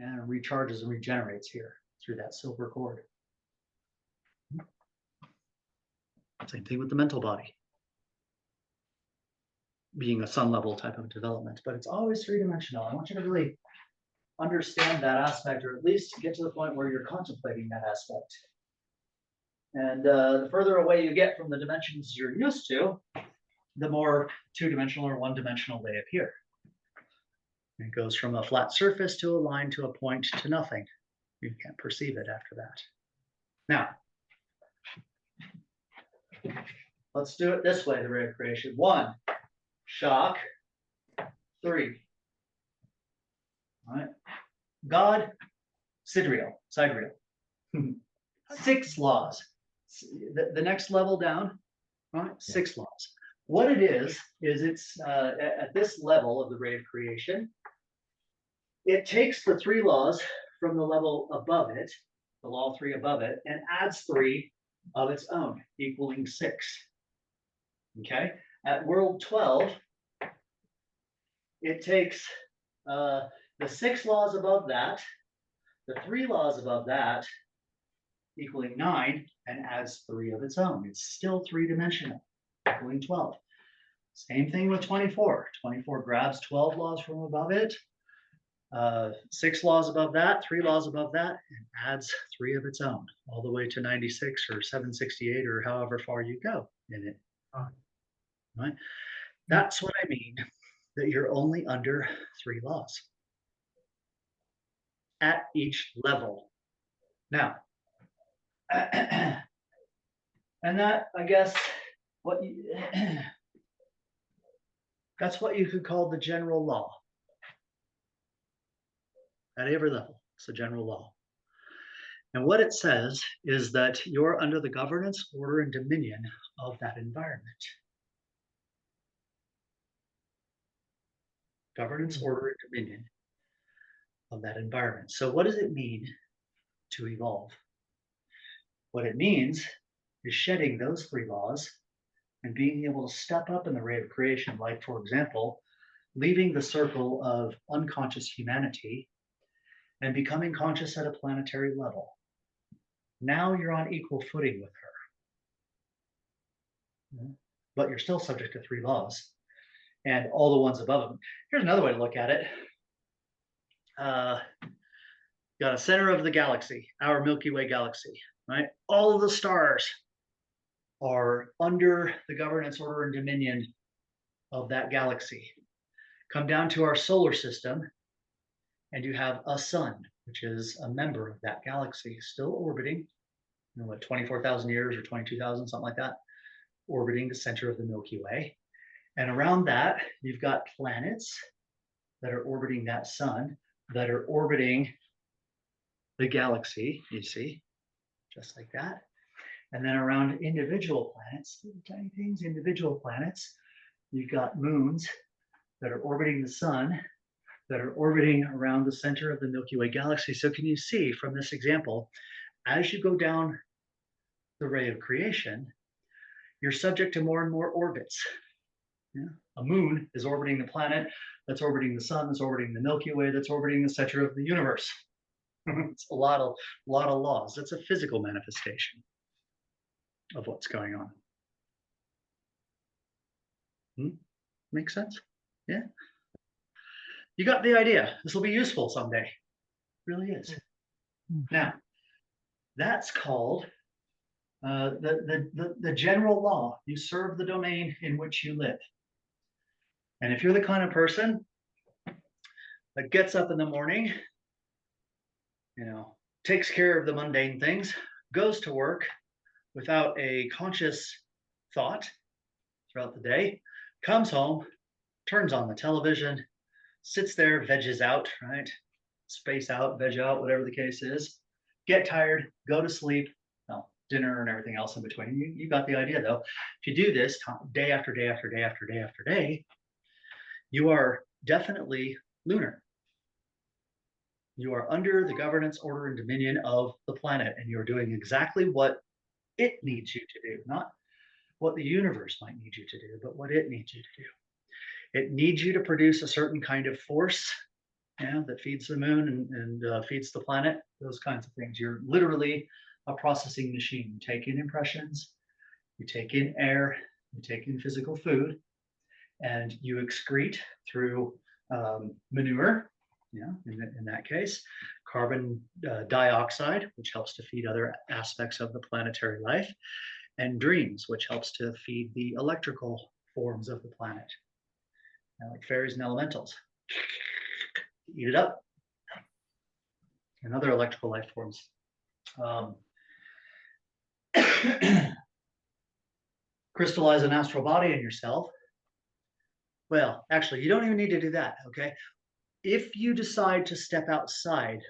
and recharges and regenerates here through that silver cord. Same thing with the mental body, being a sun level type of development, but it's always three-dimensional. I want you to really understand that aspect, or at least get to the point where you're contemplating that aspect. And the further away you get from the dimensions you're used to, the more two-dimensional or one-dimensional they appear. It goes from a flat surface to a line to a point to nothing. You can't perceive it after that. Now, let's do it this way, the ray of creation. 1, shock. 3. All right. God, sidereal. 6 laws. The next level down, right? 6 laws. What it is it's at this level of the ray of creation, it takes the 3 laws from the level above it, the law 3 above it, and adds 3 of its own, equaling 6. Okay? At world 12, it takes the 6 laws above that, the 3 laws above that, equaling 9, and adds 3 of its own. It's still three-dimensional, equaling 12. Same thing with 24. 24 grabs 12 laws from above it, 6 laws above that, 3 laws above that, and adds 3 of its own, all the way to 96 or 768 or however far you go in it. Right? That's what I mean, that you're only under 3 laws at each level. Now, and that, I guess, that's what you could call the general law. At every level, it's a general law. And what it says is that you're under the governance, order, and dominion of that environment. Governance, order, and dominion of that environment. So what does it mean to evolve? What it means is shedding those 3 laws and being able to step up in the ray of creation, like, for example, leaving the circle of unconscious humanity and becoming conscious at a planetary level. Now you're on equal footing with her. But you're still subject to 3 laws and all the ones above them. Here's another way to look at it. Got a center of the galaxy, our Milky Way galaxy, right? All of the stars are under the governance, order, and dominion of that galaxy. Come down to our solar system, and you have a sun, which is a member of that galaxy, still orbiting, 24,000 years or 22,000, something like that, orbiting the center of the Milky Way. And around that, you've got planets that are orbiting that sun, that are orbiting the galaxy, you see, just like that. And then around individual planets, little tiny things, individual planets, you've got moons that are orbiting the sun, that are orbiting around the center of the Milky Way galaxy. So can you see from this example, as you go down the ray of creation, you're subject to more and more orbits. Yeah. A moon is orbiting the planet, that's orbiting the sun, that's orbiting the Milky Way, that's orbiting the center of the universe. It's a lot of laws. That's a physical manifestation of what's going on. Make sense? Yeah. You got the idea. This will be useful someday. It really is. Now, that's called the general law. You serve the domain in which you live. And if you're the kind of person that gets up in the morning, takes care of the mundane things, goes to work without a conscious thought throughout the day, comes home, turns on the television, sits there, veggies out, right? Space out, veg out, whatever the case is. Get tired, go to sleep, dinner and everything else in between. You got the idea, though. If you do this day after day after day after day after day, you are definitely lunar. You are under the governance, order, and dominion of the planet, and you're doing exactly what it needs you to do, not what the universe might need you to do, but what it needs you to do. It needs you to produce a certain kind of force yeah, that feeds the moon and feeds the planet, those kinds of things. You're literally a processing machine. You take in impressions, you take in air, you take in physical food, and you excrete through manure, yeah, in that case, carbon dioxide, which helps to feed other aspects of the planetary life, and dreams, which helps to feed the electrical forms of the planet, like fairies and elementals. Eat it up, and other electrical life forms. Um, crystallize an astral body in yourself. Well, actually, you don't even need to do that, okay? If you decide to step outside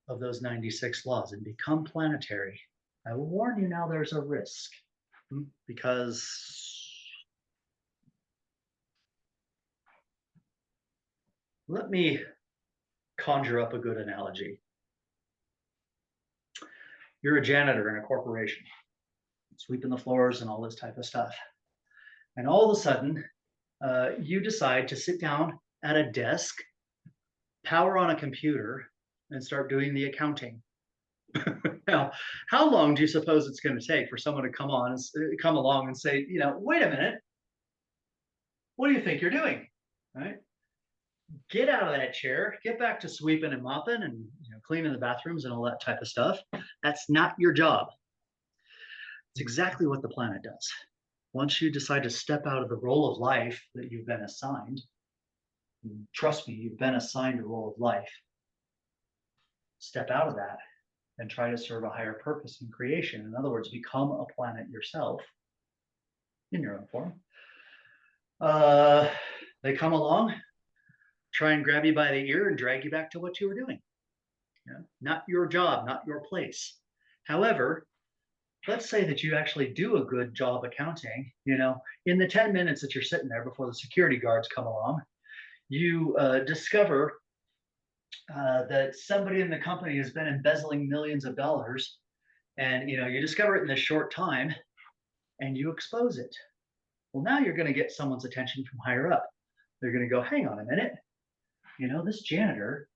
of those 96 laws and become planetary, I will warn you now there's a risk, because let me conjure up a good analogy. You're a janitor in a corporation, sweeping the floors and all this type of stuff. And all of a sudden, you decide to sit down at a desk, power on a computer, and start doing the accounting. Now, how long do you suppose it's going to take for someone to come along and say, wait a minute, what do you think you're doing? Right? Get out of that chair, get back to sweeping and mopping and cleaning the bathrooms and all that type of stuff. That's not your job. It's exactly what the planet does. Once you decide to step out of the role of life that you've been assigned, trust me, you've been assigned a role of life. Step out of that and try to serve a higher purpose in creation. In other words, become a planet yourself in your own form. They come along, try and grab you by the ear and drag you back to what you were doing. Not your job, not your place. However, let's say that you actually do a good job accounting. In the 10 minutes that you're sitting there before the security guards come along, you discover that somebody in the company has been embezzling millions of dollars, and you discover it in this short time, and you expose it. Well, now you're going to get someone's attention from higher up. They're going to go, hang on a minute, this janitor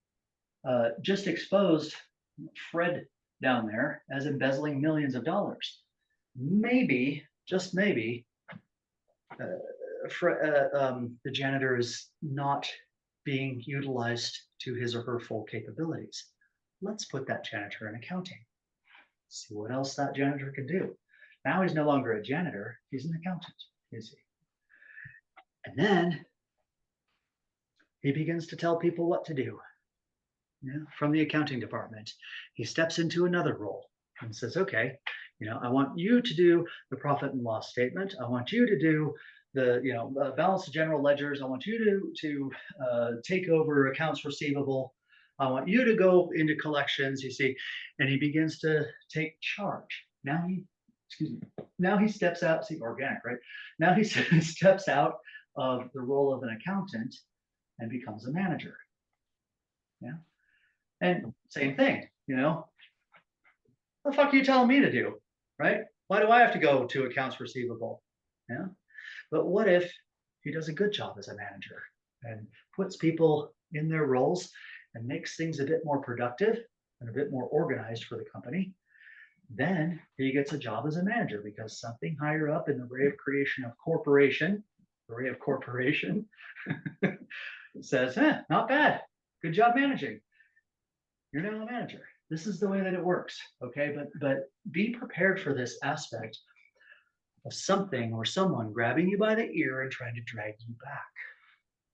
just exposed Fred down there as embezzling millions of dollars. Maybe, just maybe, the janitor is not being utilized to his or her full capabilities. Let's put that janitor in accounting. See what else that janitor can do. Now he's no longer a janitor, he's an accountant, is he? And then he begins to tell people what to do. From the accounting department, he steps into another role and says, okay, I want you to do the profit and loss statement. I want you to do the balance of general ledgers. I want you to take over accounts receivable. I want you to go into collections, you see, and he begins to take charge. Now he steps out, see, organic, right? Now he steps out of the role of an accountant and becomes a manager. Yeah. And same thing, what the fuck are you telling me to do, right? Why do I have to go to accounts receivable? Yeah. But what if he does a good job as a manager and puts people in their roles and makes things a bit more productive and a bit more organized for the company? Then he gets a job as a manager because something higher up in the ray of creation of corporation, the ray of corporation, says, not bad. Good job managing. You're now a manager. This is the way that it works, okay? But be prepared for this aspect of something or someone grabbing you by the ear and trying to drag you back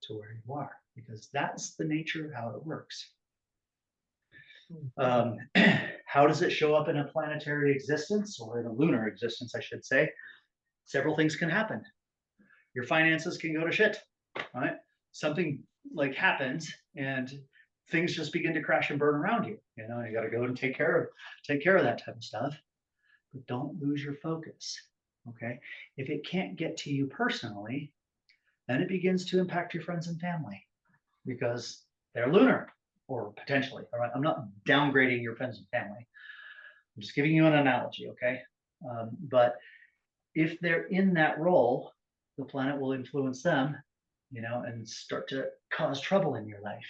to where you are, because that's the nature of how it works. How does it show up in a planetary existence, or in a lunar existence, I should say? Several things can happen. Your finances can go to shit, right? Something like happens and things just begin to crash and burn around you. You got to go and take care of that type of stuff. But don't lose your focus. Okay. If it can't get to you personally, then it begins to impact your friends and family because they're lunar, or potentially. All right. I'm not downgrading your friends and family. I'm just giving you an analogy. Okay. But if they're in that role, the planet will influence them, and start to cause trouble in your life.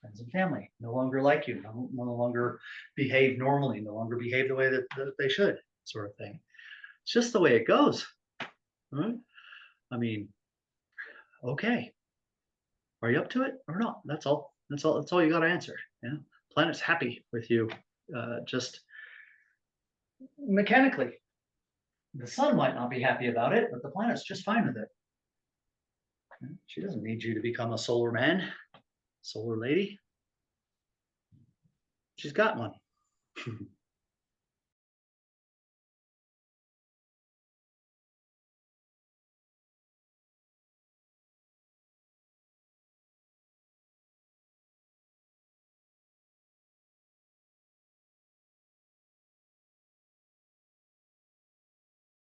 friends and family no longer like you, no longer behave normally, no longer behave the way that they should, sort of thing. It's just the way it goes. Right? I mean, okay. Are you up to it or not? That's all. That's all you got to answer. Yeah. Planet's happy with you. Just mechanically. The sun might not be happy about it, but the planet's just fine with it. She doesn't need you to become a solar man, solar lady. She's got one.